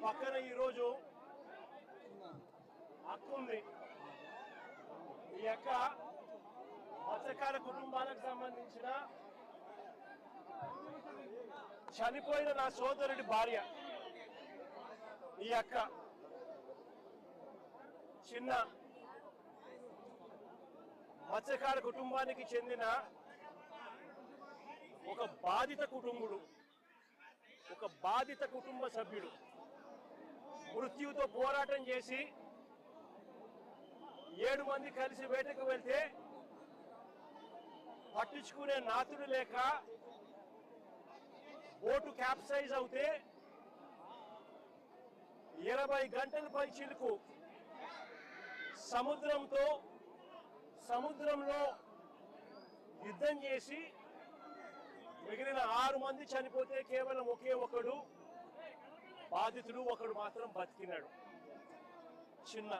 పక్కన ఈరోజు అక్క ఉంది. ఈ అక్క మత్స్యకార కుటుంబాలకు సంబంధించిన చనిపోయిన నా సోదరుడి భార్య. ఈ అక్క చిన్న మత్స్యకార కుటుంబానికి చెందిన ఒక బాధిత కుటుంబ సభ్యుడు మృత్యుతో పోరాటం చేసి 7 మంది కలిసి వేటకు వెళ్తే పట్టించుకునే నాతుడు లేక బోటు క్యాప్సైజ్ అవుతే 20 గంటల పై చిలుకు సముద్రంలో యుద్ధం చేసి మిగిలిన 6 మంది చనిపోతే కేవలం ఒకే ఒకడు బాధితుడు, ఒకడు మాత్రం బతికినాడు. చిన్న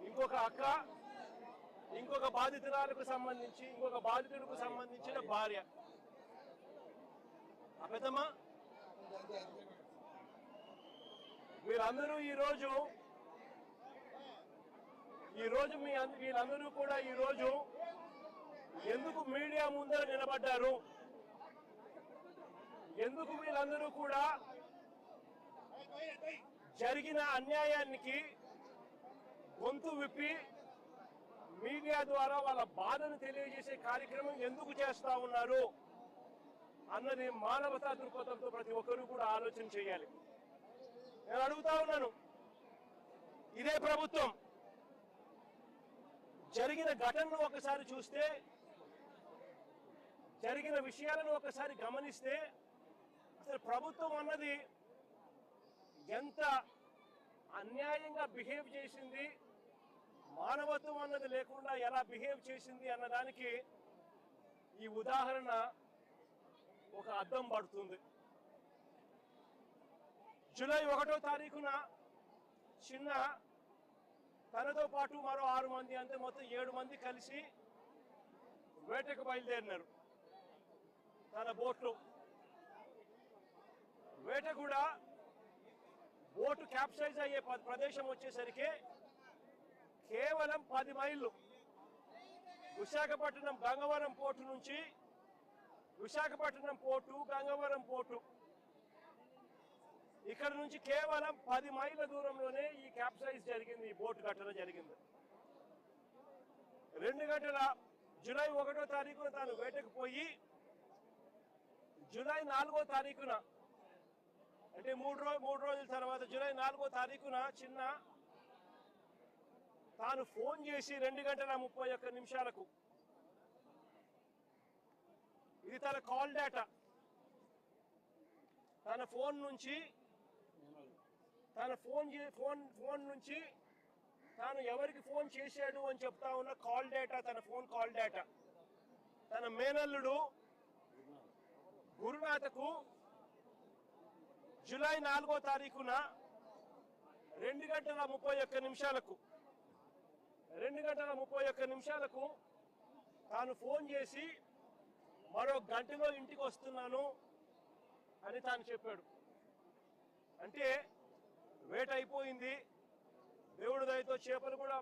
ఇంకొక అక్క ఇంకొక బాధితుడికి సంబంధించిన భార్య. అబద్ధమా? వీళ్ళందరూ ఈరోజు వీళ్ళందరూ కూడా ఈరోజు ఎందుకు మీడియా ముందర నిలబడ్డారు? ఎందుకు వీళ్ళందరూ కూడా జరిగిన అన్యాయానికి గొంతు విప్పి మీడియా ద్వారా వాళ్ళ బాధను తెలియజేసే కార్యక్రమం ఎందుకు చేస్తా ఉన్నారు అన్నది మానవతా దృక్పథంతో ప్రతి ఒక్కరూ కూడా ఆలోచన చేయాలి. నేను అడుగుతా ఉన్నాను, ఇదే ప్రభుత్వం జరిగిన ఘటనను ఒకసారి చూస్తే, జరిగిన విషయాలను ఒకసారి గమనిస్తే అసలు ప్రభుత్వం అన్నది ఎంత అన్యాయంగా బిహేవ్ చేసింది, మానవత్వం అన్నది లేకుండా ఎలా బిహేవ్ చేసింది అన్నదానికి ఈ ఉదాహరణ ఒక అద్దం పడుతుంది. జూలై 1వ తారీఖున చిన్న తనతో పాటు మరో 6 మంది, అంటే మొత్తం 7 మంది కలిసి వేటకు బయలుదేరినారు. తన బోట్లో వేట కూడా బోటు క్యాప్సైజ్ అయ్యే ప్రదేశం వచ్చేసరికి కేవలం 10 మైళ్ళు విశాఖపట్నం గంగవరం పోర్టు నుంచి విశాఖపట్నం పోర్టు, గంగవరం పోర్టు, ఇక్కడ నుంచి కేవలం 10 మైళ్ళ దూరంలోనే ఈ క్యాప్సైజ్ జరిగింది, ఈ బోటు ఘటన జరిగింది. 2 గంటల జూలై 1వ తారీఖున తాను వేటకు పోయి జూలై 4వ తారీఖున, అంటే 3 రోజుల తర్వాత జూలై 4వ తారీఖున చిన్న తాను ఫోన్ చేసి 2:31 ఇది తన కాల్ డేటా, తన ఫోన్ నుంచి తాను ఎవరికి ఫోన్ చేశాడు అని చెప్తా ఉన్న కాల్ డేటా, తన ఫోన్ కాల్ డేటా తన మేనల్లుడు గురునాథకు జూలై 4వ తారీఖున 2:31 తాను ఫోన్ చేసి మరో గంటలో ఇంటికి వస్తున్నాను అని తాను చెప్పాడు. అంటే వేట అయిపోయింది, దేవుడి దయతో చేపలు కూడా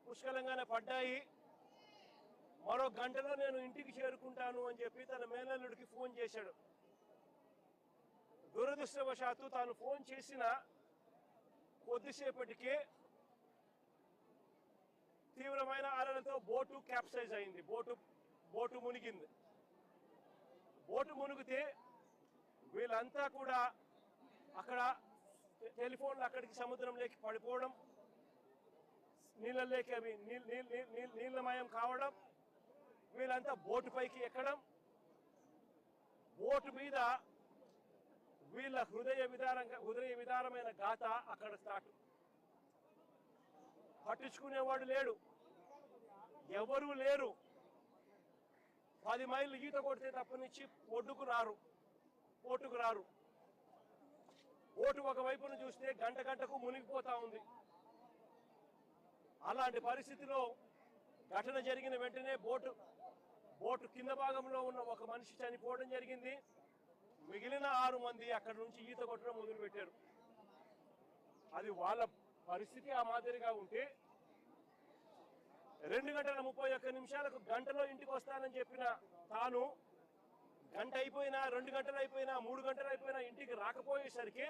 పుష్కలంగానే పడ్డాయి, మరో గంటలో నేను ఇంటికి చేరుకుంటాను అని చెప్పి తన మేనల్లుడికి ఫోన్ చేశాడు. దురదృష్టవశాత్తు తాను ఫోన్ చేసిన కొద్దిసేపటికే తీవ్రమైన అలలతో బోటు క్యాప్సైజ్ అయింది, బోటు మునిగింది. బోటు మునిగితే వీళ్ళంతా కూడా అక్కడ టెలిఫోన్లు అక్కడికి సముద్రంలోకి పడిపోవడం, నీళ్ళలోకి అవి నీళ్ళమయం కావడం, వీళ్ళంతా బోటు పైకి ఎక్కడం, బోటు మీద వీళ్ళ హృదయ విదారమైన గాథ అక్కడ స్టార్ట్. పట్టించుకునేవాడు లేడు, ఎవరూ లేరు. 10 మైళ్ళు ఈత కొడితే తప్పనిచ్చి పోటుకు రారు. బోటు ఒకవైపును చూస్తే గంటకు మునిగిపోతా ఉంది. అలాంటి పరిస్థితిలో ఘటన జరిగిన వెంటనే బోటు కింద భాగంలో ఉన్న ఒక మనిషి చనిపోవడం జరిగింది. మిగిలిన 6 మంది అక్కడ నుంచి ఈత కొట్టడం మొదలుపెట్టారు. అది వాళ్ళ పరిస్థితి ఆ మాదిరిగా ఉంటే 2:31 గంటలో ఇంటికి వస్తానని చెప్పిన తాను గంట అయిపోయినా 2 గంటలు అయిపోయినా 3 గంటలు అయిపోయినా ఇంటికి రాకపోయేసరికి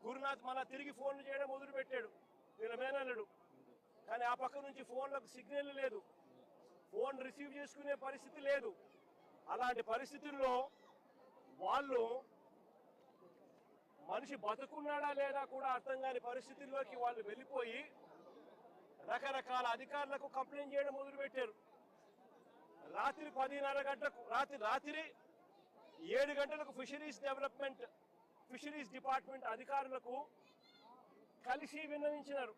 గురునాథ్ మళ్ళా తిరిగి ఫోన్లు చేయడం మొదలుపెట్టాడు వీళ్ళ మేనల్లుడు. కానీ ఆ పక్క నుంచి ఫోన్లకు సిగ్నల్ లేదు, ఫోన్ రిసీవ్ చేసుకునే పరిస్థితి లేదు. అలాంటి పరిస్థితుల్లో వాళ్ళు మనిషి బతుకున్నాడా లేదా కూడా అర్థం కాని పరిస్థితుల్లోకి వాళ్ళు వెళ్ళిపోయి రకరకాల అధికారులకు కంప్లైంట్ చేయడం మొదలుపెట్టారు. రాత్రి 10:30 గంటలకు రాత్రి 7 గంటలకు ఫిషరీస్ డిపార్ట్మెంట్ అధికారులకు కలిసి విన్నవించినారు.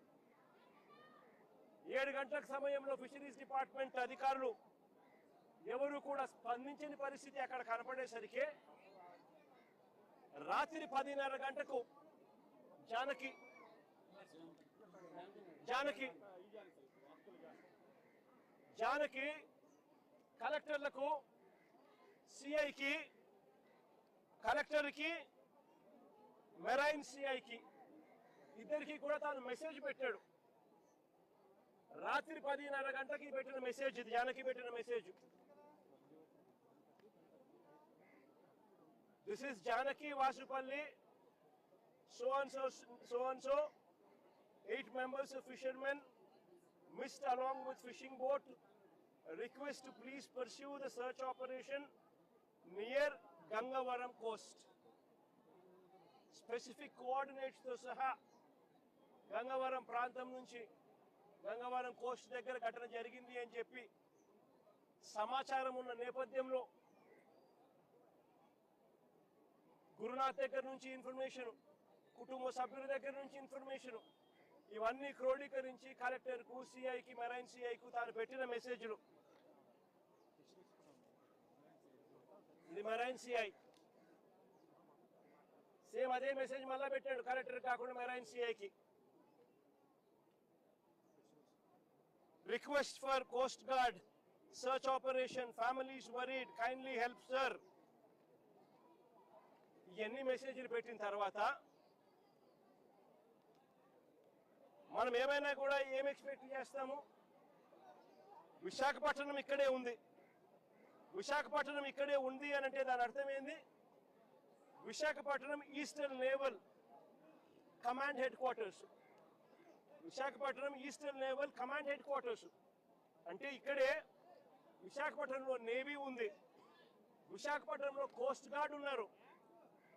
7 గంటల సమయంలో ఫిషరీస్ డిపార్ట్మెంట్ అధికారులు ఎవరు కూడా స్పందించని పరిస్థితి అక్కడ కనపడేసరికి రాత్రి 10:30 గంటకు జానకి కలెక్టర్లకు, సిఐకి, కలెక్టర్కి, మెరైన్ సిఐకి ఇద్దరికి కూడా తాను మెసేజ్ పెట్టాడు. రాత్రి 10:30 గంటకి పెట్టిన మెసేజ్ ఇది, జానకి పెట్టిన message. This is Janaki Vasupalli, so and so, 8 members of fishermen missed along with fishing boat. Request to please pursue the search operation near Gangavaram coast. Specific coordinates తో సహా గంగవరం ప్రాంతం నుంచి గంగవరం కోస్ట్ దగ్గర ఘటన జరిగింది అని చెప్పి సమాచారం ఉన్న నేపథ్యంలో గురునాథ్ దగ్గర నుంచి ఇన్ఫర్మేషన్, కుటుంబ సభ్యుల దగ్గర నుంచి ఇన్ఫర్మేషన్, ఇవన్నీ క్రోడీకరించి కలెక్టర్కు, సిఐకి, మెరైన్ సిఐకు తాను పెట్టిన మెసేజ్లు. ఇది మెరైన్ సిఐ సేమ్ అదే మెసేజ్ మళ్ళా పెట్టాడు, కలెక్టర్ కాకుండా మెరైన్ సిఐకి. Request for coast guard search operation, families worried, kindly help sir. ఇవన్నీ మెసేజ్లు పెట్టిన తర్వాత మనం ఏమైనా కూడా ఏం ఎక్స్పెక్ట్ చేస్తాము? విశాఖపట్నం ఇక్కడే ఉంది. విశాఖపట్నం ఇక్కడే ఉంది అని అంటే దాని అర్థం ఏంది? Visakhapatnam eastern naval command head quarters. Visakhapatnam eastern naval command head quarters అంటే ఇక్కడే విశాఖపట్నంలో నేవీ ఉంది, విశాఖపట్నంలో కోస్ట్ గార్డ్ ఉన్నారు,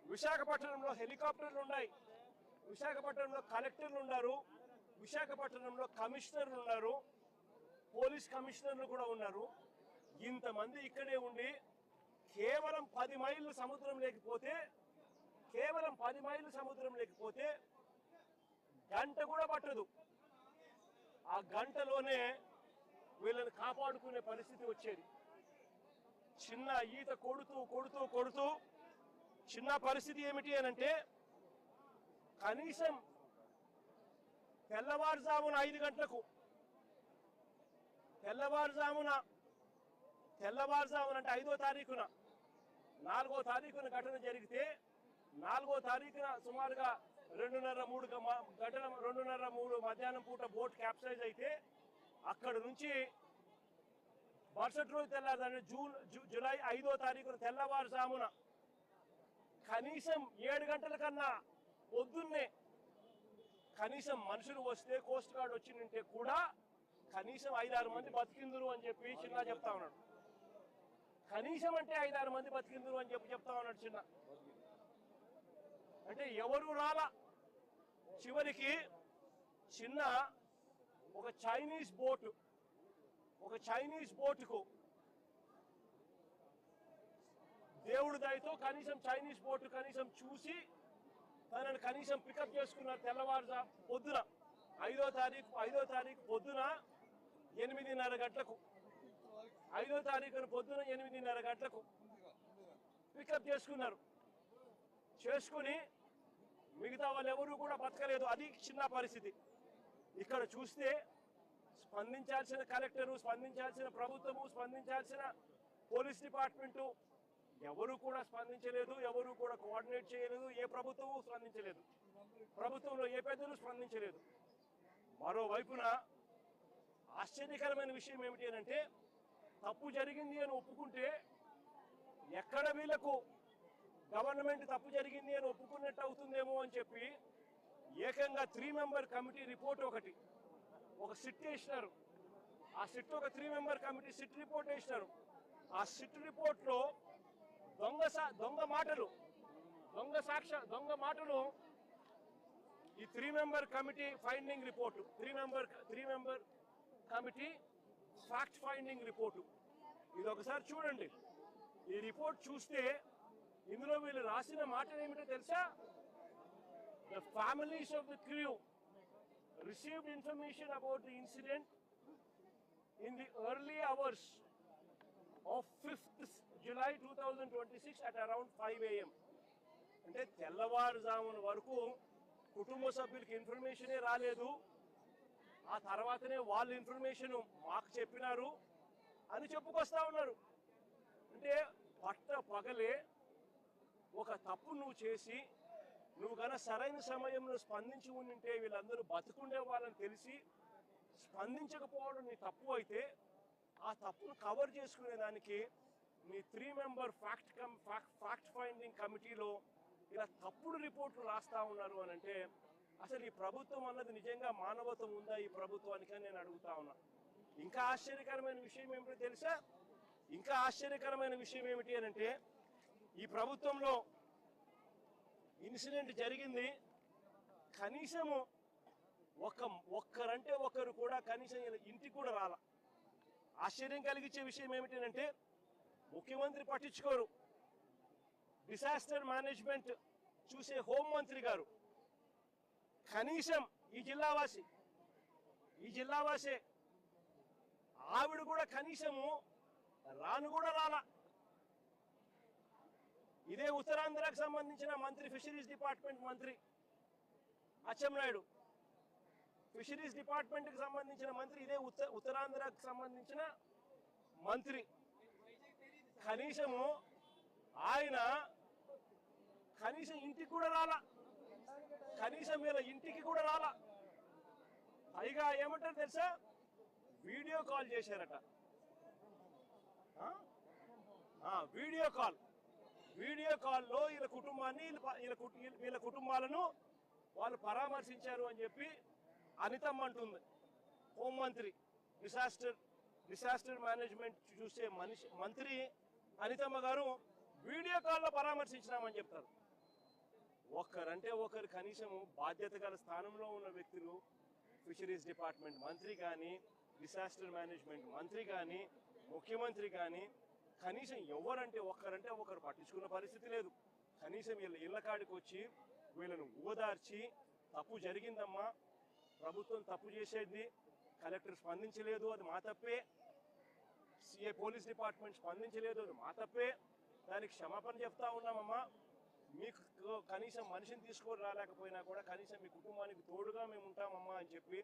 విశాఖపట్నంలో హెలికాప్టర్లు ఉన్నాయి, విశాఖపట్నంలో కలెక్టర్లు ఉన్నారు, విశాఖపట్నంలో కమిషనర్లు ఉన్నారు, పోలీస్ కమిషనర్లు కూడా ఉన్నారు. ఇంతమంది ఇక్కడే ఉండి కేవలం 10 మైళ్ళు సముద్రం లేకపోతే గంట కూడా పట్టదు. ఆ గంటలోనే వీళ్ళని కాపాడుకునే పరిస్థితి వచ్చేది. చిన్న ఈత కొడుతూ చిన్న పరిస్థితి ఏమిటి అని అంటే కనీసం తెల్లవారుజామున 5 గంటలకు తెల్లవారుజామున అంటే 5వ తారీఖున 4వ తారీఖున ఘటన జరిగితే 4వ తారీఖున సుమారుగా 2:30-3 మధ్యాహ్నం పూట బోట్ క్యాప్సైజ్ అయితే అక్కడ నుంచి మరుసటి రోజు తెల్లారు జూలై 5వ తారీఖున తెల్లవారుజామున కనీసం 7 గంటల కన్నా పొద్దున్నే కనీసం మనుషులు వస్తే, కోస్ట్ గార్డ్ వచ్చిందంటే కూడా కనీసం 5-6 మంది బతికిందురు అని చెప్పి చిన్న చెప్తా ఉన్నాడు. కనీసం అంటే 5-6 మంది బతికిందురు అని చెప్తా ఉన్నాడు చిన్న. అంటే ఎవరు రాలా. చివరికి చిన్న ఒక చైనీస్ బోటుకు దేవుడి దయతో కనీసం చైనీస్ బోటు కనీసం చూసి తనని కనీసం పికప్ చేసుకున్నారు. తెల్లవారుజా పొద్దున 5వ తారీఖు పొద్దున 8:30 గంటలకు 5వ తారీఖున పొద్దున 8:30 గంటలకు పికప్ చేసుకుని మిగతా వాళ్ళు ఎవరు కూడా బతకలేదు. అది చిన్న పరిస్థితి. ఇక్కడ చూస్తే స్పందించాల్సిన కలెక్టరు, స్పందించాల్సిన ప్రభుత్వము, స్పందించాల్సిన పోలీస్ డిపార్ట్మెంటు ఎవరు కూడా స్పందించలేదు, ఎవరు కూడా కోఆర్డినేట్ చేయలేదు, ఏ ప్రభుత్వము స్పందించలేదు, ప్రభుత్వంలో ఏ పెద్దలు స్పందించలేదు. మరోవైపున ఆశ్చర్యకరమైన విషయం ఏమిటి అంటే, తప్పు జరిగింది అని ఒప్పుకుంటే ఎక్కడ వీళ్లకు గవర్నమెంట్ తప్పు జరిగింది అని ఒప్పుకున్నట్టు అవుతుందేమో అని చెప్పి ఏకంగా 3 మెంబర్ కమిటీ రిపోర్ట్ ఒకటి, ఒక సిట్ వేసినారు. ఆ సిట్ ఒక 3 మెంబర్ కమిటీ సిట్ రిపోర్ట్ వేసినారు. ఆ సిట్ రిపోర్ట్ లో దొంగ మాటలు ఈ 3 member committee finding report, 3 member committee fact finding report. ఇది ఒకసారి చూడండి. ఈ రిపోర్ట్ చూస్తే ఇందులో వీళ్ళు రాసిన మాటలు ఏమిటో తెలుసా? The families of the crew received information about the incident in the early hours of 5th July 2026 at around 5 AM. అంటే తెల్లవారుజామున వరకు కుటుంబ సభ్యులకి ఇన్ఫర్మేషనే రాలేదు. ఆ తర్వాతనే వాళ్ళ ఇన్ఫర్మేషన్ మాకు చెప్పినారు అని చెప్పుకొస్తా ఉన్నారు. అంటే పట్ట పగలే ఒక తప్పు నువ్వు చేసి నువ్వు గన సరైన సమయంలో స్పందించి ఉంటే వీళ్ళందరూ బతుకుండే వాళ్ళని తెలిసి స్పందించకపోవడం నీ తప్పు అయితే ఆ తప్పును కవర్ చేసుకునే దానికి మీ 3 మెంబర్ ఫ్యాక్ట్ ఫైండింగ్ కమిటీలో ఇలా తప్పుడు రిపోర్ట్లు రాస్తా ఉన్నారు అని అంటే అసలు ఈ ప్రభుత్వం అన్నది నిజంగా మానవత్వం ఉందా ఈ ప్రభుత్వానికి అని నేను అడుగుతా ఉన్నా. ఇంకా ఆశ్చర్యకరమైన విషయం ఏమిటో తెలుసా? ఇంకా ఆశ్చర్యకరమైన విషయం ఏమిటి అని అంటే, ఈ ప్రభుత్వంలో ఇన్సిడెంట్ జరిగింది, కనీసము ఒక్కరంటే ఒకరు కూడా కనీసం ఇంటికి కూడా రాల. ఆశ్చర్యం కలిగించే విషయం ఏమిటి అంటే, ముఖ్యమంత్రి పట్టించుకోరు, డిసాస్టర్ మేనేజ్మెంట్ చూసే హోంమంత్రి గారు కనీసం ఈ జిల్లావాసే ఆవిడ కూడా కనీసము రాను కూడా రాలా. ఇదే ఉత్తరాంధ్రకు సంబంధించిన మంత్రి, ఫిషరీస్ డిపార్ట్మెంట్ మంత్రి అచ్చెన్నాయుడు, ఫిషరీస్ డిపార్ట్మెంట్ కి సంబంధించిన మంత్రి, ఇదే ఉత్తరాంధ్రకు సంబంధించిన మంత్రి, కనీసము ఆయన కనీసం ఇంటికి కూడా రాలా, కనీసం వీళ్ళ ఇంటికి కూడా రాలా. పైగా ఏమంటారు తెలుసా? వీడియో కాల్ చేశారట. వీడియో కాల్లో వీళ్ళ కుటుంబాలను వాళ్ళు పరామర్శించారు అని చెప్పి అనితమ్మ అంటుంది. హోంమంత్రి, డిసాస్టర్ మేనేజ్మెంట్ చూసే మంత్రి అనితమ్మ గారు వీడియో కాల్లో పరామర్శించినామని చెప్తారు. ఒక్కరంటే ఒకరు కనీసం బాధ్యత గల స్థానంలో ఉన్న వ్యక్తులు, ఫిషరీస్ డిపార్ట్మెంట్ మంత్రి కానీ, డిసాస్టర్ మేనేజ్మెంట్ మంత్రి కానీ, ముఖ్యమంత్రి కానీ కనీసం ఎవరంటే ఒకరు పట్టించుకున్న పరిస్థితి లేదు. కనీసం వీళ్ళ ఇళ్ల కాడికి వచ్చి వీళ్ళను ఓదార్చి తప్పు జరిగిందమ్మా, ప్రభుత్వం తప్పు చేసేది, కలెక్టర్ స్పందించలేదు, అది మా తప్పే, సిఐ పోలీస్ డిపార్ట్మెంట్ స్పందించలేదు, అది మా తప్పే, దానికి క్షమాపణ చెప్తా ఉన్నామమ్మా, మీకు కనీసం మనిషిని తీసుకొని రాలేకపోయినా కూడా కనీసం మీ కుటుంబానికి తోడుగా మేము ఉంటామమ్మా అని చెప్పి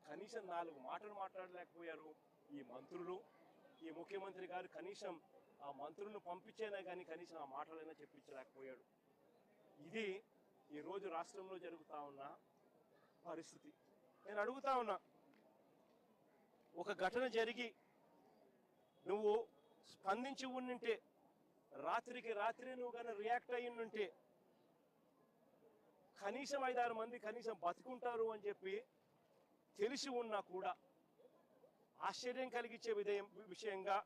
కనీసం 4 మాటలు మాట్లాడలేకపోయారు ఈ మంత్రులు. ఈ ముఖ్యమంత్రి గారు కనీసం ఆ మంత్రులను పంపించేనా కానీ కనీసం ఆ మాటలైనా చెప్పించలేకపోయాడు. ఇది ఈరోజు రాష్ట్రంలో జరుగుతా ఉన్న పరిస్థితి. నేను అడుగుతా ఉన్నా, ఒక ఘటన జరిగి నువ్వు స్పందించి ఉండింటే, రాత్రికి రాత్రి నువ్వు కానీ రియాక్ట్ అయ్యి ఉంటే కనీసం 5-6 మంది కనీసం బతుకుంటారు అని చెప్పి తెలిసి ఉన్నా కూడా ఆశ్చర్యం కలిగించే విషయంగా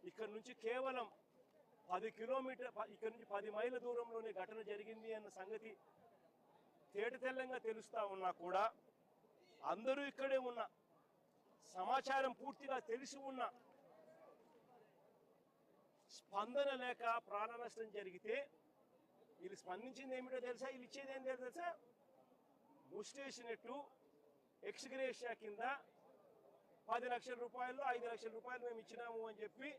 ఇక్కడ నుంచి కేవలం 10 కిలోమీటర్, ఇక్కడ నుంచి 10 మైళ్ళ దూరంలోనే ఘటన జరిగింది అన్న సంగతి తేటతెల్లంగా తెలుస్తా ఉన్నా కూడా అందరూ ఇక్కడే ఉన్న సమాచారం పూర్తిగా తెలిసి ఉన్న స్పందన లేక ప్రాణ నష్టం జరిగితే వీళ్ళు స్పందించింది ఏమిటో తెలుసా? వీళ్ళు ఇచ్చేది ఏం తెలుసా? ముస్టేసినట్టు ఎక్స్గ్రేషియా కింద 10 లక్షల రూపాయలు, 5 లక్షల రూపాయలు మేము ఇచ్చినాము అని చెప్పి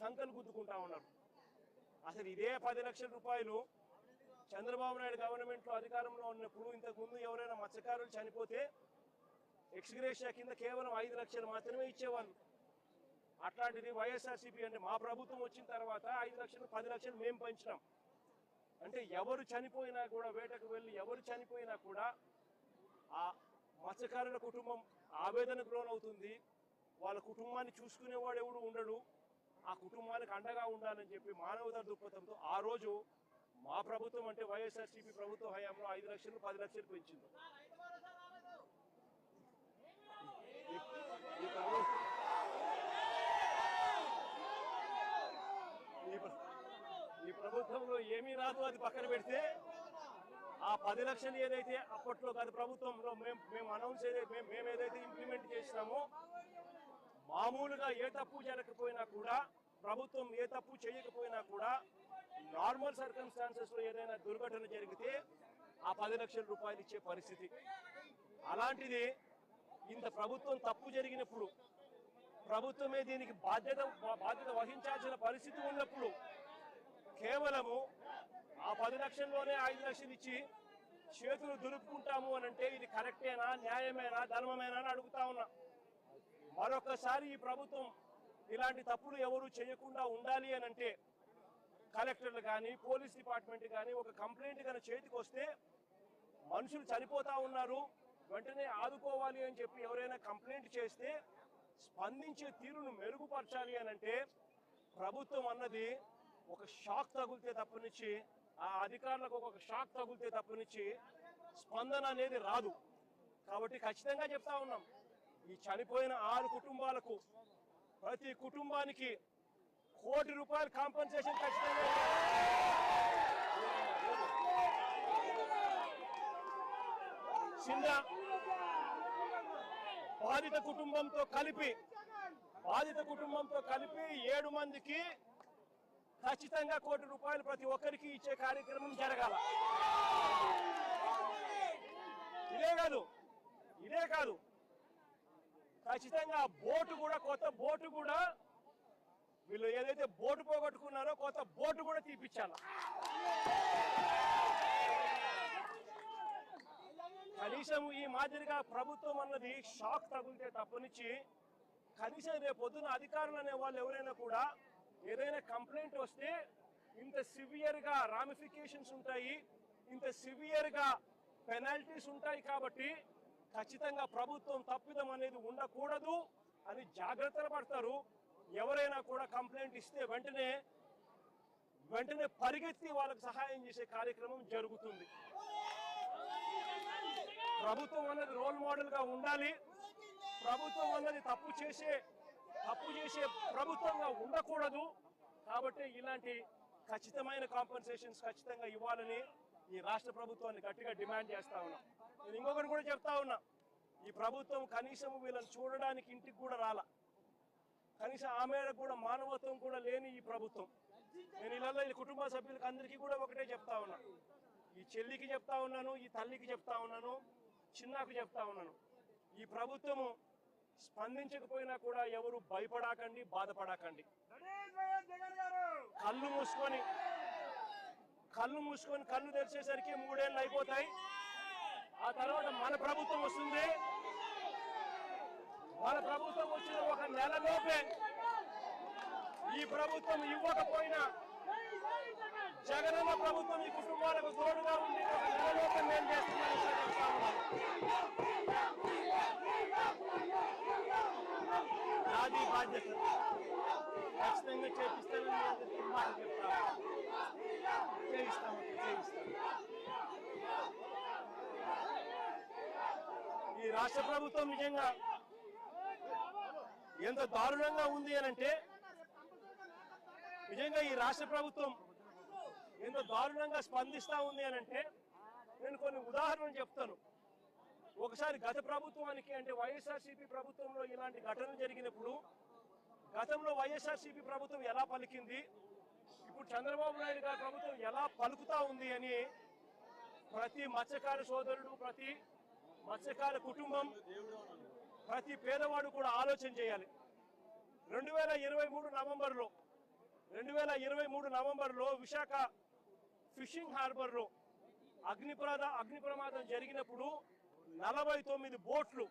సంకలు గుద్దుకుంటా ఉన్నారు. అసలు ఇదే 10 లక్షల రూపాయలు చంద్రబాబు నాయుడు గవర్నమెంట్లో అధికారంలో ఉన్నప్పుడు ఇంతకుముందు ఎవరైనా మత్స్యకారులు చనిపోతే ఎక్స్గ్రేషియా కింద కేవలం 5 లక్షలు మాత్రమే ఇచ్చేవాళ్ళు. అట్లాంటిది వైఎస్ఆర్సీపీ అంటే మా ప్రభుత్వం వచ్చిన తర్వాత 5 లక్షలు 10 లక్షలు మేము పెంచినాం. అంటే ఎవరు చనిపోయినా కూడా, వేటకు వెళ్ళి ఎవరు చనిపోయినా కూడా ఆ మత్స్యకారుల కుటుంబం ఆవేదనకు లోనవుతుంది. వాళ్ళ కుటుంబాన్ని చూసుకునేవాడు ఎవడు ఉండడు. ఆ కుటుంబానికి అండగా ఉండాలని చెప్పి మానవతా దృక్పథంతో ఆ రోజు మా ప్రభుత్వం అంటే వైఎస్ఆర్సీపీ ప్రభుత్వ హయాంలో 5 లక్షలు 10 లక్షలు పెంచింది. ఈ ప్రభుత్వంలో ఏమీ రాదు, అది పక్కన పెడితే ఆ 10 లక్షలు ఏదైతే అప్పట్లో గత ప్రభుత్వంలో మేము అనౌన్స్ మేము ఏదైతే ఇంప్లిమెంట్ చేసినామో, మామూలుగా ఏ తప్పు జరగకపోయినా కూడా, ప్రభుత్వం ఏ తప్పు చేయకపోయినా కూడా, నార్మల్ సర్కమ్స్టాన్సెస్ లో ఏదైనా దుర్ఘటన జరిగితే ఆ 10 లక్షల రూపాయలు ఇచ్చే పరిస్థితి. అలాంటిది ఇంత ప్రభుత్వం తప్పు జరిగినప్పుడు, ప్రభుత్వమే దీనికి బాధ్యత వహించాల్సిన పరిస్థితి ఉన్నప్పుడు కేవలము ఆ 10 లక్షల్లోనే 5 లక్షలు ఇచ్చి చేతులు దులుపుకుంటాము అని అంటే ఇది కరెక్టేనా, న్యాయమేనా, ధర్మమేనా అని అడుగుతా ఉన్నా. మరొకసారి ఈ ప్రభుత్వం ఇలాంటి తప్పులు ఎవరు చేయకుండా ఉండాలి అని అంటే కలెక్టర్లు కానీ, పోలీస్ డిపార్ట్మెంట్ కానీ ఒక కంప్లైంట్ కానీ చేతికి వస్తే, మనుషులు చనిపోతా ఉన్నారు, వెంటనే ఆదుకోవాలి అని చెప్పి ఎవరైనా కంప్లైంట్ చేస్తే స్పందించే తీరును మెరుగుపరచాలి అని అంటే ప్రభుత్వం అన్నది ఒక షాక్ తగిలితే తప్పనిచ్చి, ఆ అధికారులకు ఒక షాక్ తగిలితే తప్పనిచ్చి స్పందన అనేది రాదు. కాబట్టి ఖచ్చితంగా చెప్తా ఉన్నాం, ఈ చనిపోయిన 6 కుటుంబాలకు ప్రతి కుటుంబానికి ₹1 కోటి కాంపన్సేషన్ ఖచ్చితంగా. చిన్న బాధిత కుటుంబంతో కలిపి 7 మందికి ఖచ్చితంగా ₹1 కోటి ప్రతి ఒక్కరికి ఇచ్చే కార్యక్రమం జరగాల. ఇదే కాదు ఖచ్చితంగా బోటు కూడా, కొత్త బోటు కూడా, వీళ్ళు ఏదైతే బోటు పోగొట్టుకున్నారో కొత్త బోటు కూడా తీపిచ్చాల. కనీసం ఈ మాదిరిగా ప్రభుత్వం అన్నది షాక్ తగిలితే తప్పనిచ్చి, కనీసం రేపు పొద్దున అధికారులు అనే వాళ్ళు ఎవరైనా కూడా ఏదైనా కంప్లైంట్ వస్తే ఇంత సివియర్ గా రామిఫికేషన్స్ ఉంటాయి, ఇంత సివియర్ గా పెనాల్టీస్ ఉంటాయి. కాబట్టి ఖచ్చితంగా ప్రభుత్వం తప్పిదం అనేది ఉండకూడదు అని జాగ్రత్తలు పడతారు. ఎవరైనా కూడా కంప్లైంట్ ఇస్తే వెంటనే పరిగెత్తి వాళ్ళకి సహాయం చేసే కార్యక్రమం జరుగుతుంది. ప్రభుత్వం అన్నది రోల్ మోడల్ గా ఉండాలి. ప్రభుత్వం అన్నది తప్పు చేసే ప్రభుత్వంగా ఉండకూడదు. కాబట్టి ఇలాంటి ఖచ్చితమైన కాంపన్సేషన్స్ ఖచ్చితంగా ఇవ్వాలని ఈ రాష్ట్ర ప్రభుత్వాన్ని గట్టిగా డిమాండ్ చేస్తా ఉన్నా. నేను ఇంకొకటి కూడా చెప్తా ఉన్నా, ఈ ప్రభుత్వం కనీసం వీళ్ళని చూడడానికి ఇంటికి కూడా రాలా. కనీసం ఆమె కూడా మానవత్వం కూడా లేని ఈ ప్రభుత్వం. నేను ఇళ్ళల్లో ఈ కుటుంబ సభ్యులకు అందరికీ కూడా ఒకటే చెప్తా ఉన్నా, ఈ చెల్లికి చెప్తా ఉన్నాను, ఈ తల్లికి చెప్తా ఉన్నాను, చిన్నకు చెప్తా ఉన్నాను, ఈ ప్రభుత్వము స్పందించకపోయినా కూడా ఎవరు భయపడకండి, బాధపడకండి. కళ్ళు మూసుకొని కళ్ళు తెరిచేసరికి 3 ఏళ్ళు అయిపోతాయి. ఆ తర్వాత మన ప్రభుత్వం వస్తుంది. మన ప్రభుత్వం వచ్చిన 1 నెలలోపే ఈ ప్రభుత్వం ఇవ్వకపోయినా జగనన్న ప్రభుత్వం ఈ కుటుంబాలకు తోడుగా ఉండి 1 నెలలోపే మేము చేస్తున్నామని చెప్తా ఉన్నాను. నాది బాధ్యత, ఖచ్చితంగా చేపిస్తానని మాట చెప్తాను. చేయిస్తాము. ఈ రాష్ట్ర ప్రభుత్వం నిజంగా ఎంత దారుణంగా ఉంది అనంటే, నిజంగా ఈ రాష్ట్ర ప్రభుత్వం ఎంత దారుణంగా స్పందిస్తా ఉంది అనంటే నేను కొన్ని ఉదాహరణలు చెప్తాను. ఒకసారి గత ప్రభుత్వానికి అంటే వైఎస్ఆర్సీపీ ప్రభుత్వంలో ఇలాంటి ఘటనలు జరిగినప్పుడు గతంలో వైఎస్ఆర్సీపీ ప్రభుత్వం ఎలా పలికింది, ఇప్పుడు చంద్రబాబు నాయుడు గారి ప్రభుత్వం ఎలా పలుకుతా ఉంది అని ప్రతి మత్స్యకార సోదరుడు, ప్రతి మత్స్యకార కుటుంబం, ప్రతి పేదవాడు కూడా ఆలోచన చేయాలి. 2023 నవంబర్లో విశాఖ ఫిషింగ్ హార్బర్లో అగ్ని ప్రమాదం జరిగినప్పుడు 49 బోట్లు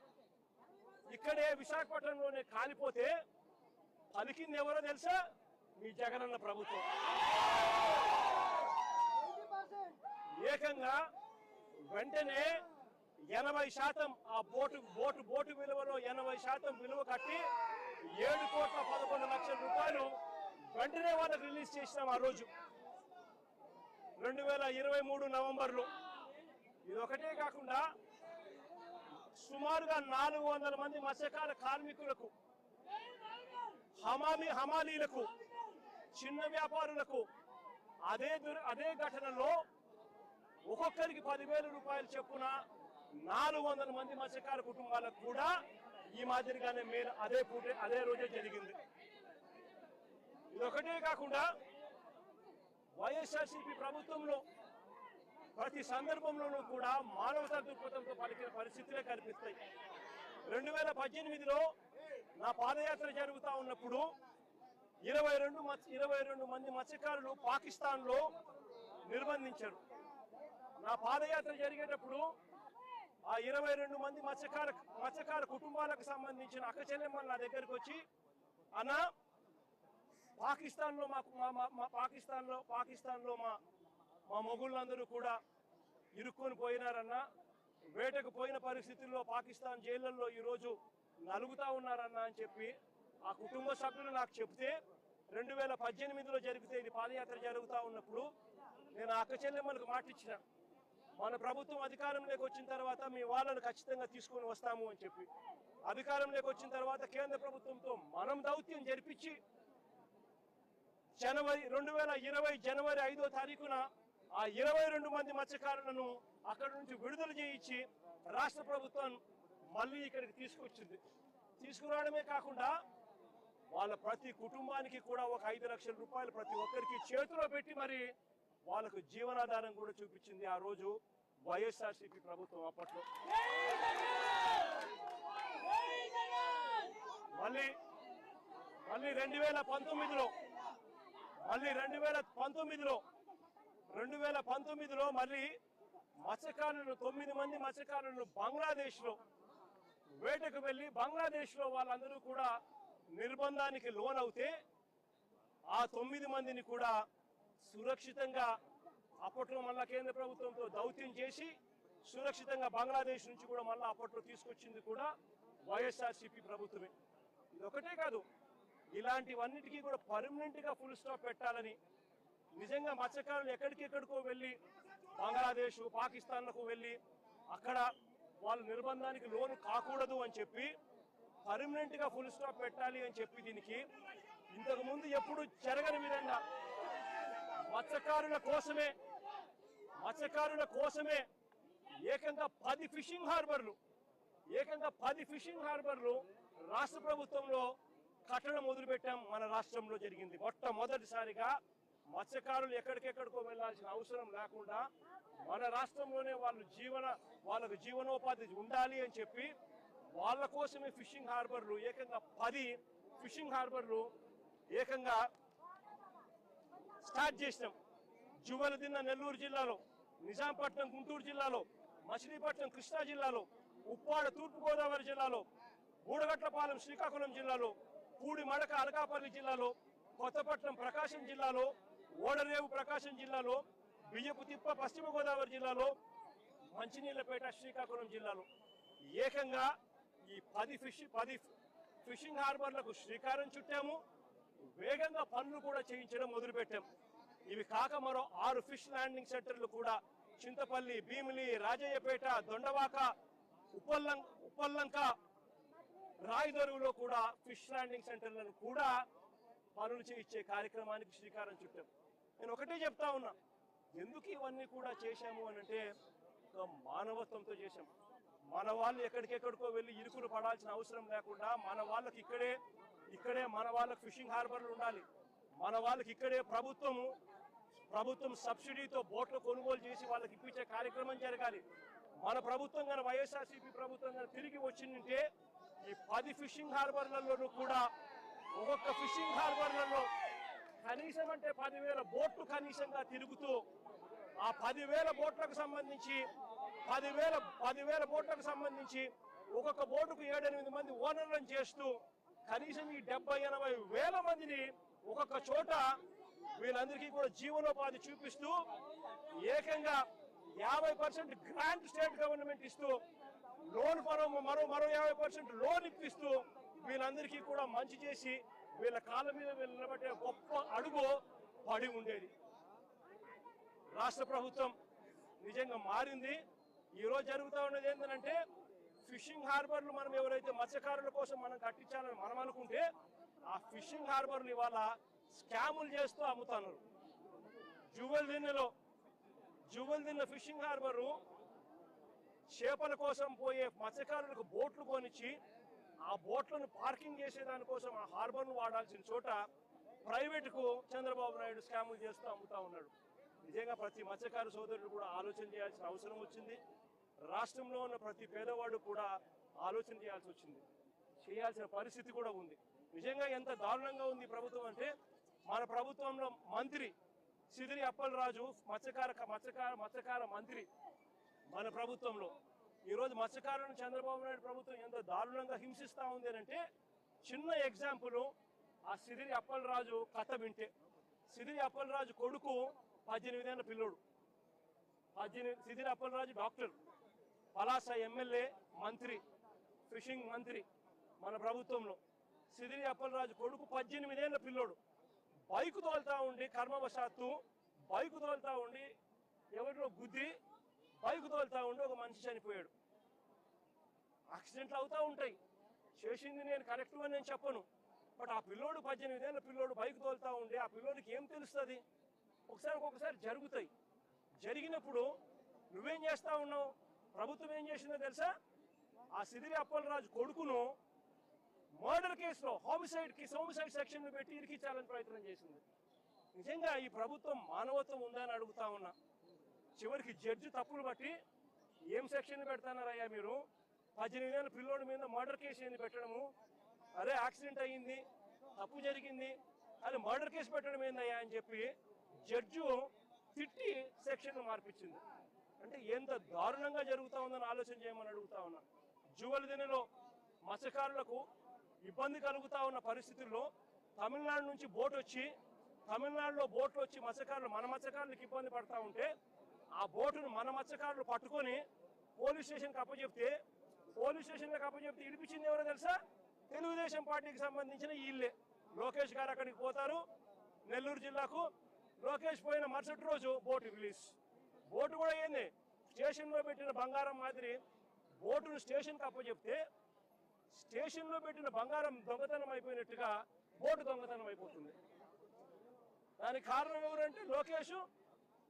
ఇక్కడే విశాఖపట్నంలోనే కాలిపోతే పలికింది ఎవరో తెలుసా? మీ జగనన్న ప్రభుత్వం. ఏకంగా వెంటనే 80% ఆ బోటు విలువలో 80% విలువ కట్టి 7,11,00,000 రూపాయలు వెంటనే వాళ్ళకి రిలీజ్ చేసినాం ఆ రోజు 2023 నవంబర్లో. ఇది ఒకటే కాకుండా సుమారుగా 400 మంది మత్స్యకార కార్మికులకు, హమాలీలకు, చిన్న వ్యాపారులకు అదే ఘటనలో ఒక్కొక్కరికి 10,000 రూపాయలు చొప్పున 400 మంది మత్స్యకార కుటుంబాలకు కూడా ఈ మాదిరిగానే మేలు అదే రోజే జరిగింది. ఇదొకటే కాకుండా వైఎస్ఆర్సీపీ ప్రభుత్వంలో ప్రతి సందర్భంలోనూ కూడా మానవతా దృక్పథంతో పలికిన పరిస్థితులే కనిపిస్తాయి. 2018లో నా పాదయాత్ర జరుగుతూ ఉన్నప్పుడు 22 మంది మత్స్యకారులు పాకిస్తాన్లో నిర్బంధించారు. నా పాదయాత్ర జరిగేటప్పుడు ఆ 22 మంది మత్స్యకార కుటుంబాలకు సంబంధించిన అక్క చెల్లెమ్మలు నా దగ్గరకు వచ్చి, అన్న పాకిస్తాన్లో మా మొగుళ్ళందరూ కూడా ఇరుక్కొని పోయినారన్న, వేటకు పోయిన పరిస్థితుల్లో పాకిస్తాన్ జైళ్లలో ఈరోజు నలుగుతా ఉన్నారన్న అని చెప్పి ఆ కుటుంబ సభ్యులు నాకు చెప్తే 2018లో జరిగితే ఇది పాదయాత్ర జరుగుతూ ఉన్నప్పుడు నేను ఆ అక్క చెల్లెమ్మలకు మాటిచ్చిన, మన ప్రభుత్వం అధికారంలోకి వచ్చిన తర్వాత మీ వాళ్ళను ఖచ్చితంగా తీసుకొని వస్తాము అని చెప్పి. అధికారంలోకి వచ్చిన తర్వాత కేంద్ర ప్రభుత్వంతో మనం దౌత్యం జరిపించి 2020 జనవరి 5వ తారీఖున ఆ 22 మంది మత్స్యకారులను అక్కడి నుంచి విడుదల చేయించి రాష్ట్ర ప్రభుత్వం మళ్ళీ ఇక్కడికి తీసుకొచ్చింది. తీసుకురావడమే కాకుండా వాళ్ళ ప్రతి కుటుంబానికి కూడా ఒక 5 లక్షల రూపాయలు ప్రతి ఒక్కరికి చేతిలో పెట్టి మరి వాళ్ళకు జీవనాధారం కూడా చూపించింది ఆ రోజు వైఎస్ఆర్సీపీ ప్రభుత్వం. అప్పట్లో మళ్ళీ 2019లో మళ్ళీ మత్స్యకారులను 9 మంది మత్స్యకారులను బంగ్లాదేశ్లో వేటకు వెళ్ళి బంగ్లాదేశ్లో వాళ్ళందరూ కూడా నిర్బంధానికి లోనవుతే ఆ 9 మందిని కూడా సురక్షితంగా అప్పట్లో మళ్ళా కేంద్ర ప్రభుత్వంతో దౌత్యం చేసి సురక్షితంగా బంగ్లాదేశ్ నుంచి కూడా మళ్ళీ అప్పట్లో తీసుకొచ్చింది కూడా వైఎస్ఆర్సీపీ ప్రభుత్వమే. ఇదొకటే కాదు, ఇలాంటివన్నిటికీ కూడా పర్మనెంట్ గా ఫుల్ స్టాప్ పెట్టాలని, నిజంగా మత్స్యకారులు ఎక్కడికెక్కడికో వెళ్ళి బంగ్లాదేశ్ పాకిస్తాన్లకు వెళ్ళి అక్కడ వాళ్ళు నిర్బంధానికి లోను కాకూడదు అని చెప్పి పర్మనెంట్ గా ఫుల్ స్టాప్ పెట్టాలి అని చెప్పి దీనికి ఇంతకు ముందు ఎప్పుడు జరగని విధంగా మత్స్యకారుల కోసమే ఏకంగా 10 ఫిషింగ్ హార్బర్లు రాష్ట్ర ప్రభుత్వంలో కట్టడం మొదలుపెట్టాం. మన రాష్ట్రంలో జరిగింది మొట్టమొదటిసారిగా. మత్స్యకారులు ఎక్కడికెక్కడికో వెళ్లాల్సిన అవసరం లేకుండా మన రాష్ట్రంలోనే వాళ్ళకు జీవనోపాధి ఉండాలి అని చెప్పి వాళ్ళ కోసమే ఫిషింగ్ హార్బర్లు ఏకంగా 10 ఫిషింగ్ హార్బర్లు ఏకంగా స్టార్ట్ చేసినాం. జువలదిన్న నెల్లూరు జిల్లాలో, నిజాంపట్నం గుంటూరు జిల్లాలో, మచిలీపట్నం కృష్ణా జిల్లాలో, ఉప్పాడ తూర్పుగోదావరి జిల్లాలో, బూడగట్లపాలెం శ్రీకాకుళం జిల్లాలో, పూడిమడక అనకాపల్లి జిల్లాలో, కొత్తపట్నం ప్రకాశం జిల్లాలో, ఓడరేవు ప్రకాశం జిల్లాలో, బియ్యపుతిప్ప పశ్చిమ గోదావరి జిల్లాలో, మంచినీళ్లపేట శ్రీకాకుళం జిల్లాలో ఏకంగా ఈ 10 ఫిషింగ్ హార్బర్లకు శ్రీకారం చుట్టాము. వేగంగా పనులు కూడా చేయించడం మొదలుపెట్టాం. ఇవి కాక మరో 6 ఫిష్ ల్యాండింగ్ సెంటర్లు కూడా చింతపల్లి, భీమిలి, రాజయ్యపేట, దొండవాక, ఉప్పల్లంక, రాయదరువులో కూడా ఫిష్ ల్యాండింగ్ సెంటర్లను కూడా పనులు చేయించే కార్యక్రమానికి శ్రీకారం చుట్టాం. నేను ఒకటే చెప్తా ఉన్నా, ఎందుకు ఇవన్నీ కూడా చేశాము అని అంటే మానవత్వంతో చేశాం. మన వాళ్ళు ఎక్కడికెక్కడికో వెళ్ళి ఇరుకులు పడాల్సిన అవసరం లేకుండా మన వాళ్ళకి ఇక్కడే మన వాళ్ళకి ఫిషింగ్ హార్బర్లు ఉండాలి. మన వాళ్ళకి ఇక్కడే ప్రభుత్వం సబ్సిడీతో బోట్లు కొనుగోలు చేసి వాళ్ళకి ఇప్పించే కార్యక్రమం జరగాలి. మన ప్రభుత్వం కానీ వైఎస్ఆర్సీపీ ప్రభుత్వం కానీ తిరిగి వచ్చిందంటే ఈ 10 ఫిషింగ్ హార్బర్లలోనూ కూడా ఒక్కొక్క ఫిషింగ్ హార్బర్లలో కనీసం అంటే 10,000 బోట్లు కనీసంగా తిరుగుతూ ఆ 10,000 బోట్లకు సంబంధించి ఒక్కొక్క బోటుకు 7-8 మంది ఓనర్లను చేస్తూ కనీసం ఈ 70-80 వేల మందిని ఒక్కొక్క చోట వీళ్ళందరికీ కూడా జీవనోపాధి చూపిస్తూ ఏకంగా 50% గ్రాంట్ స్టేట్ గవర్నమెంట్ ఇస్తూ లోన్ మరో 50% లోన్ ఇప్పిస్తూ వీళ్ళందరికీ కూడా మంచి చేసి వీళ్ళ కాళ్ళ మీద నిలబెట్టే గొప్ప అడుగు పడి ఉండేది. రాష్ట్ర ప్రభుత్వం నిజంగా మారింది. ఈరోజు జరుగుతూ ఉన్నది ఏంటంటే ఫిషింగ్ హార్బర్లు మనం ఎవరైతే మత్స్యకారుల కోసం మనం కట్టించాలని మనం అనుకుంటే ఆ ఫిషింగ్ హార్బర్లు ఇవాళ స్కాములు చేస్తూ అమ్ముతున్నారు. జువెల్దిన్న ఫిషింగ్ హార్బరు చేపల కోసం పోయే మత్స్యకారులకు బోట్లు కొనిచ్చి ఆ బోట్లను పార్కింగ్ చేసే దానికోసం ఆ హార్బర్ను వాడాల్సిన చోట ప్రైవేటుకు చంద్రబాబు నాయుడు స్కాములు చేస్తూ అమ్ముతా ఉన్నాడు. నిజంగా ప్రతి మత్స్యకారు సోదరుడు కూడా ఆలోచన చేయాల్సిన అవసరం వచ్చింది. రాష్ట్రంలో ఉన్న ప్రతి పేదవాడు కూడా ఆలోచన చేయాల్సిన పరిస్థితి కూడా ఉంది. నిజంగా ఎంత దారుణంగా ఉంది ప్రభుత్వం అంటే మన ప్రభుత్వంలో మంత్రి సిదిరి అప్పలరాజు మత్స్యకార మంత్రి మన ప్రభుత్వంలో ఈరోజు మత్స్యకారులను చంద్రబాబు నాయుడు ప్రభుత్వం ఎంత దారుణంగా హింసిస్తూ ఉంది అంటే చిన్న ఎగ్జాంపుల్ ఆ సిదిరి అప్పలరాజు కథ వింటే సిదిరి అప్పలరాజు కొడుకు 18 ఏళ్ల పిల్లోడు. సిదిరి అప్పలరాజు డాక్టర్, పలాస ఎమ్మెల్యే, మంత్రి, ఫిషింగ్ మంత్రి మన ప్రభుత్వంలో. సిదిరి అప్పలరాజు కొడుకు 18 ఏళ్ల పిల్లోడు బైకు తోలుతా ఉండి కర్మవశాత్తు బైకు తోలుతా ఉండి ఎవరిలో గుద్ది బైకు తోలుతా ఉండి ఒక మనిషి చనిపోయాడు. యాక్సిడెంట్లు అవుతూ ఉంటాయి, చేసింది నేను కరెక్ట్ అని నేను చెప్పను. బట్ ఆ పిల్లోడు 18 ఏళ్ల పిల్లోడు బైక్ తోలుతా ఉండి ఆ పిల్లోడికి ఏం తెలుస్తుంది? ఒక్కొక్కసారి జరుగుతాయి. జరిగినప్పుడు నువ్వేం చేస్తా ఉన్నావు? ప్రభుత్వం ఏం చేసిందో తెలుసా? ఆ సిదిరి అప్పలరాజు కొడుకును మర్డర్ కేసులో హోమిసైడ్ సెక్షన్ పెట్టి ఇరికించాలని ప్రయత్నం చేసింది. నిజంగా ఈ ప్రభుత్వం మానవత్వం ఉందని అడుగుతా ఉన్నా. చివరికి జడ్జి తప్పులు బట్టి ఏం సెక్షన్ పెడతానారయ్యా మీరు? 18 ఏళ్ల పిల్లోడి మీద మర్డర్ కేసు ఏంది పెట్టడము? అరే యాక్సిడెంట్ అయ్యింది, తప్పు జరిగింది, అది మర్డర్ కేసు పెట్టడం ఏందయ్యా అని చెప్పి జడ్జు తిట్టి సెక్షన్ మార్పించింది. అంటే ఎంత దారుణంగా జరుగుతూ ఉందని ఆలోచన చేయమని అడుగుతా ఉన్నా. జువెల్దిన్నెలో మత్స్యకారులకు ఇబ్బంది కలుగుతా ఉన్న పరిస్థితుల్లో తమిళనాడు నుంచి తమిళనాడులో బోట్లు వచ్చి మన మత్స్యకారులకు ఇబ్బంది పడతా ఉంటే ఆ బోటును మన మత్స్యకారులు పట్టుకొని పోలీస్ స్టేషన్కి అప్పచెప్తే ఇడిపించింది ఎవరో తెలుసా? తెలుగుదేశం పార్టీకి సంబంధించిన వీళ్ళే. లోకేష్ గారు అక్కడికి పోతారు నెల్లూరు జిల్లాకు. లోకేష్ పోయిన మరుసటి రోజు బోటు రిలీజ్. బోటు కూడా ఏంది, స్టేషన్లో పెట్టిన బంగారం మాదిరి బోటును స్టేషన్కి అప్పచెప్తే స్టేషన్లో పెట్టిన బంగారం దొంగతనం అయిపోయినట్టుగా బోటు దొంగతనం అయిపోతుంది. దానికి కారణం ఎవరంటే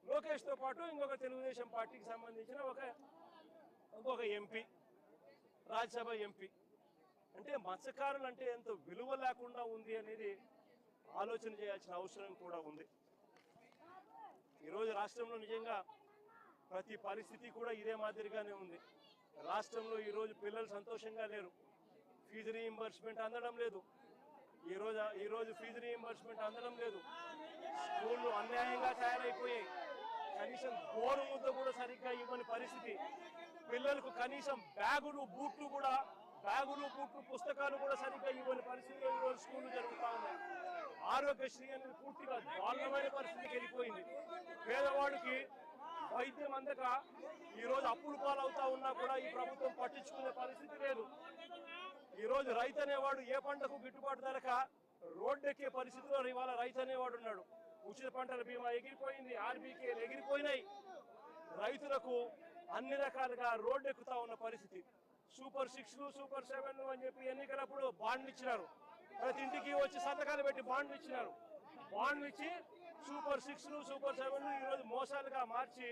లోకేష్తో పాటు ఇంకొక తెలుగుదేశం పార్టీకి సంబంధించిన ఇంకొక ఎంపీ, రాజ్యసభ ఎంపీ. అంటే మత్స్యకారులు అంటే ఎంత విలువ లేకుండా ఉంది అనేది ఆలోచన చేయాల్సిన అవసరం కూడా ఉంది. ఈరోజు రాష్ట్రంలో నిజంగా ప్రతి పరిస్థితి కూడా ఇదే మాదిరిగానే ఉంది. రాష్ట్రంలో ఈరోజు పిల్లలు సంతోషంగా లేరు. ఫీజు రీయింబర్స్మెంట్ అందడం లేదు. ఈరోజు ఫీజు రీయింబర్స్మెంట్ అందడం లేదు. స్కూళ్ళు అన్యాయంగా తయారైపోయాయి. కనీసం గోరు ముద్ద కూడా సరిగ్గా ఇవ్వని పరిస్థితి. పిల్లలకు కనీసం బ్యాగులు బూట్లు పుస్తకాలు కూడా సరిగ్గా ఇవ్వని పరిస్థితిలో ఈరోజు స్కూళ్ళు జరుగుతూ ఉన్నాయి. ఆరోగ్యశ్రీ అనేది పూర్తిగా దారుణమైన పరిస్థితికి వెళ్ళిపోయింది. పేదవాడికి వైద్యం అందక ఈరోజు అప్పులు పాలవుతా ఉన్నా కూడా ఈ ప్రభుత్వం పట్టించుకునే పరిస్థితి లేదు. ఈరోజు రైతు అనేవాడు ఏ పంటకు గిట్టుబాటు ధరక రోడ్డెక్కే పరిస్థితిలో ఇవాళ రైతు అనేవాడు ఉన్నాడు. ఉచిత పంటల బీమా ఎగిరిపోయింది, ఆర్బీకేలు ఎగిరిపోయినాయి. రైతులకు అన్ని రకాలుగా రోడ్డెక్కుతా ఉన్న పరిస్థితి. సూపర్ 6లు, సూపర్ 7లు అని చెప్పి ఎన్నికలప్పుడు బాండ్లు ఇచ్చినారు. ప్రతి ఇంటికి వచ్చి సంతకాలు పెట్టి బాండ్లు ఇచ్చినారు. బాండ్లు ఇచ్చి సూపర్ 6లు, సూపర్ 7లు ఈరోజు మోసాలుగా మార్చి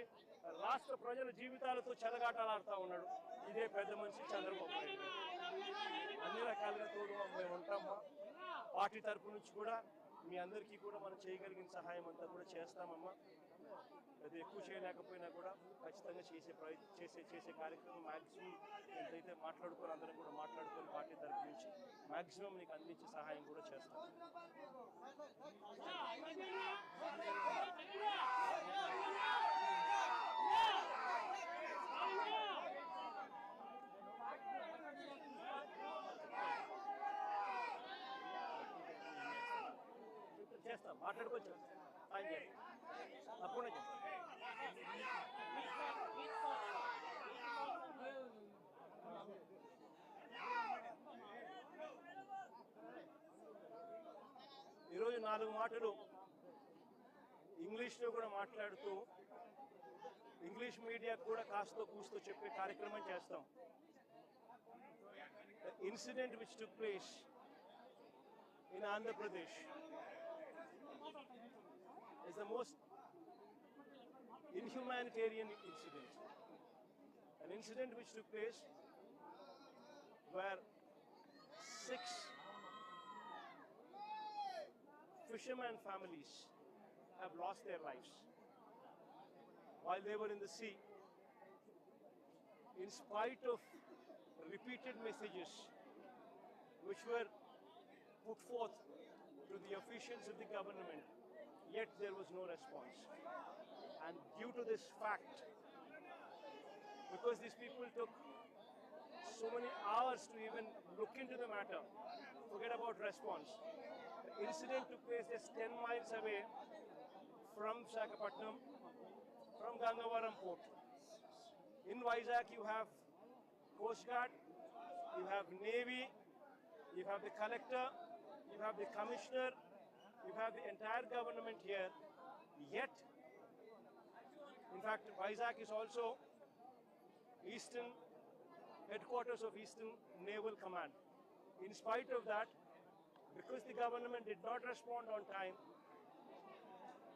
రాష్ట్ర ప్రజల జీవితాలతో చెలగాటలాడుతూ ఉన్నాడు ఇదే పెద్ద మనిషి చంద్రబాబు నాయుడు. అన్ని రకాలుగా తోడు మేము ఉంటామా. పార్టీ తరపు నుంచి కూడా మీ అందరికీ కూడా మనం చేయగలిగిన సహాయం అంతా కూడా చేస్తామమ్మా. అది ఎక్కువ చేయలేకపోయినా కూడా ఖచ్చితంగా చేసే కార్యక్రమం మ్యాక్సిమం ఎంతైతే మాట్లాడుకొని అందరం కూడా మాట్లాడుకొని పార్టీ తరపు నుంచి మ్యాక్సిమం నీకు అందించే సహాయం కూడా చేస్తాం. చేస్తాం, మాట్లాడుకొని చేస్తాం, సాయం చేస్తాం, తప్పకుండా చేస్తాం. ఈరోజు 4 మాటలు ఇంగ్లీష్లో కూడా మాట్లాడుతూ ఇంగ్లీష్ మీడియా కూడా కాస్తో కూస్తో చెప్పే కార్యక్రమం చేస్తాం. The incident which took place in Andhra Pradesh is the most inhumanitarian incident. An incident which took place where 6 fishermen families have lost their lives while they were in the sea, in spite of repeated messages which were put forth to the officials of the government, yet there was no response. And due to this fact, because these people took so many hours to even look into the matter, forget about response. The incident took place just 10 miles away from Visakhapatnam, from Gangavaram port. In Vizag, you have Coast Guard, you have Navy, you have the collector, you have the commissioner, you have the entire government here. Yet, in fact, Vizag is also Eastern headquarters of Eastern Naval Command. In spite of that, because the government did not respond on time,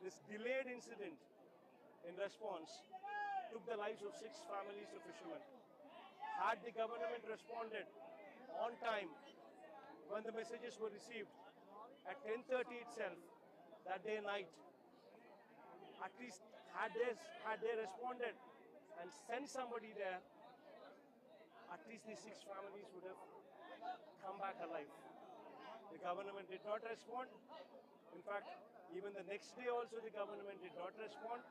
this delayed incident in response took the lives of 6 families of fishermen. Had the government responded on time when the messages were received at 10:30 itself that day night, at least had they responded and sent somebody there, at least these 6 families would have come back alive. The government did not respond. In fact, even the next day also the government did not respond.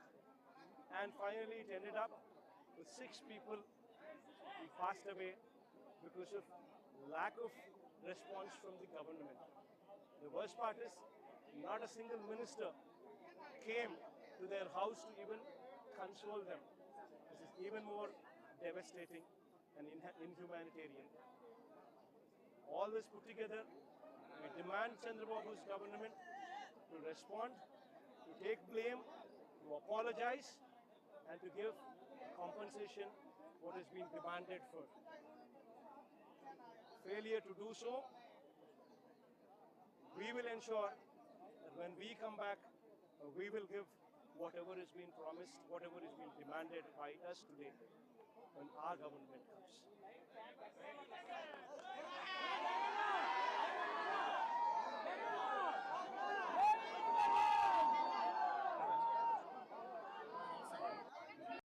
And finally it ended up with 6 people who passed away because of lack of response from the government. The worst part is not a single minister came to their house to even console them. This is even more devastating and inhumanitarian. All this put together, we demand Chandrababu's government to respond, to take blame, to apologize, and to give compensation what has been demanded for. Failure to do so, we will ensure that when we come back, we will give whatever has been promised, whatever has been demanded by us today when our government comes.